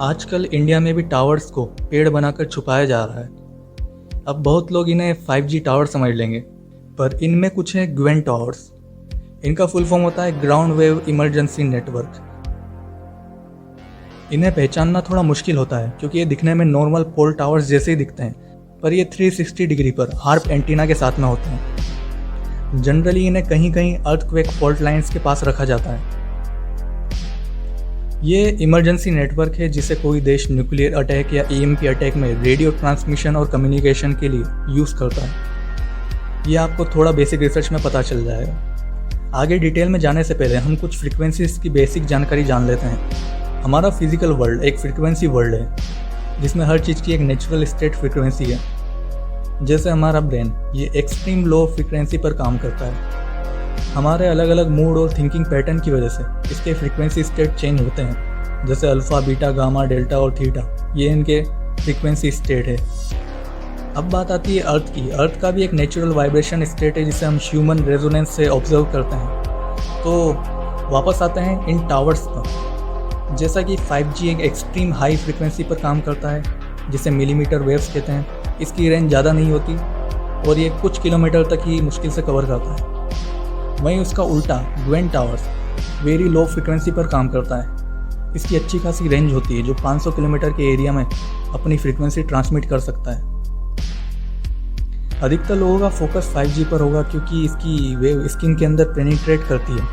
आजकल इंडिया में भी टावर्स को पेड़ बनाकर छुपाया जा रहा है। अब बहुत लोग इन्हें 5G टावर समझ लेंगे, पर इनमें कुछ है ग्वेन टावर्स। इनका फुल फॉर्म होता है ग्राउंड वेव इमरजेंसी नेटवर्क। इन्हें पहचानना थोड़ा मुश्किल होता है क्योंकि ये दिखने में नॉर्मल पोल टावर्स जैसे ही दिखते हैं, पर ये 360 डिग्री पर हार्प एंटीना के साथ में होते हैं। जनरली इन्हें कहीं कहीं अर्थक्वेक फॉल्ट लाइंस के पास रखा जाता है। ये इमरजेंसी नेटवर्क है जिसे कोई देश न्यूक्लियर अटैक या EMP अटैक में रेडियो ट्रांसमिशन और कम्युनिकेशन के लिए यूज़ करता है। ये आपको थोड़ा बेसिक रिसर्च में पता चल जाएगा। आगे डिटेल में जाने से पहले हम कुछ फ्रीक्वेंसीज की बेसिक जानकारी जान लेते हैं। हमारा फिजिकल वर्ल्ड एक फ्रीक्वेंसी वर्ल्ड है जिसमें हर चीज़ की एक नेचुरल स्टेट फ्रीक्वेंसी है। जैसे हमारा ब्रेन ये एक्सट्रीम लो फ्रीक्वेंसी पर काम करता है। हमारे अलग अलग मूड और थिंकिंग पैटर्न की वजह से इसके फ्रीक्वेंसी स्टेट चेंज होते हैं। जैसे अल्फ़ा, बीटा, गामा, डेल्टा और थीटा, ये इनके फ्रीक्वेंसी स्टेट है। अब बात आती है अर्थ की। अर्थ का भी एक नेचुरल वाइब्रेशन स्टेट है जिसे हम ह्यूमन रेजोनेंस से ऑब्जर्व करते हैं। तो वापस आते हैं इन टावर्स पर। जैसा कि 5G एक एक्सट्रीम हाई फ्रीक्वेंसी पर काम करता है जिसे मिलीमीटर वेव्स कहते हैं। इसकी रेंज ज़्यादा नहीं होती और ये कुछ किलोमीटर तक ही मुश्किल से कवर करता है। वहीं उसका उल्टा Gwen towers very low frequency पर काम करता है। इसकी अच्छी खासी रेंज होती है जो 500 किलोमीटर के एरिया में अपनी फ्रीक्वेंसी ट्रांसमिट कर सकता है। अधिकतर लोगों का फोकस 5G पर होगा क्योंकि इसकी वेव स्किन के अंदर पेनिट्रेट करती है,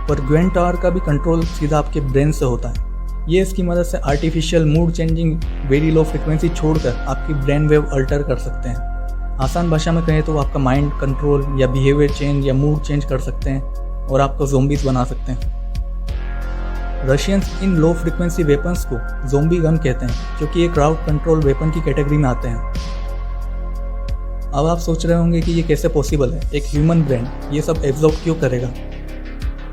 पर ग्वेन टावर का भी कंट्रोल सीधा आपके ब्रेन से होता है। ये इसकी मदद से artificial mood changing very low frequency छोड़कर आपकी ब्रेन वेव अल्टर कर सकते हैं। आसान भाषा में कहें तो आपका माइंड कंट्रोल या बिहेवियर चेंज या मूड चेंज कर सकते हैं और आपको ज़ोंबीज बना सकते हैं। रशियंस इन लो फ्रीक्वेंसी वेपन्स को ज़ोंबी गन कहते हैं क्योंकि ये क्राउड कंट्रोल वेपन की कैटेगरी में आते हैं। अब आप सोच रहे होंगे कि ये कैसे पॉसिबल है, एक ह्यूमन ब्रेन ये सब एब्जॉर्ब क्यों करेगा?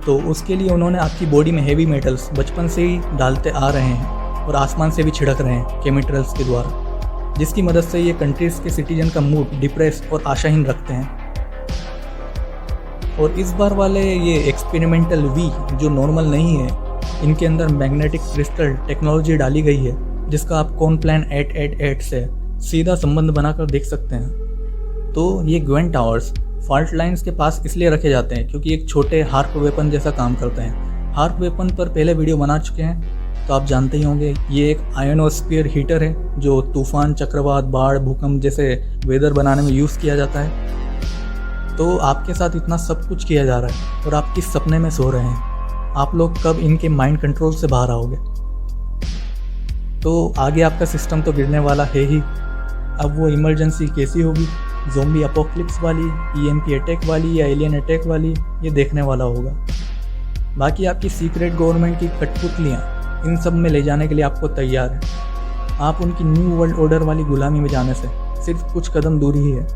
तो उसके लिए उन्होंने आपकी बॉडी में हेवी मेटल्स बचपन से ही डालते आ रहे हैं और आसमान से भी छिड़क रहे हैं केमिकल्स के द्वारा, जिसकी मदद से ये कंट्रीज के सिटीजन का मूड डिप्रेस और आशाहीन रखते हैं। और इस बार वाले ये एक्सपेरिमेंटल वी जो नॉर्मल नहीं है, इनके अंदर मैग्नेटिक क्रिस्टल टेक्नोलॉजी डाली गई है जिसका आप कॉनप्लान 888 से सीधा संबंध बनाकर देख सकते हैं। तो ये ग्वेन टावर्स फॉल्ट लाइंस के पास इसलिए रखे जाते हैं क्योंकि एक छोटे हार्प वेपन जैसा काम करते हैं। हार्प वेपन पर पहले वीडियो बना चुके हैं तो आप जानते ही होंगे। ये एक आयोनोस्फीयर हीटर है जो तूफान, चक्रवात, बाढ़, भूकंप जैसे वेदर बनाने में यूज़ किया जाता है। तो आपके साथ इतना सब कुछ किया जा रहा है और आप किस सपने में सो रहे हैं? आप लोग कब इनके माइंड कंट्रोल से बाहर आओगे? तो आगे आपका सिस्टम तो गिरने वाला है ही। अब वो इमरजेंसी कैसी होगी, ज़ोंबी अपोक्लिप्स वाली, EMP अटैक वाली या एलियन अटैक वाली, ये देखने वाला होगा। बाकी आपकी सीक्रेट गवर्नमेंट की कठपुतलियाँ इन सब में ले जाने के लिए आपको तैयार है। आप उनकी न्यू वर्ल्ड ऑर्डर वाली गुलामी में जाने से सिर्फ कुछ कदम दूर ही है।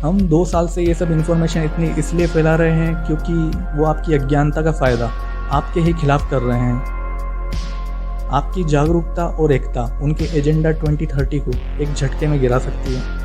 हम 2 साल से ये सब इन्फॉर्मेशन इतनी इसलिए फैला रहे हैं क्योंकि वो आपकी अज्ञानता का फ़ायदा आपके ही खिलाफ कर रहे हैं। आपकी जागरूकता और एकता उनके एजेंडा 2030 को एक झटके में गिरा सकती है।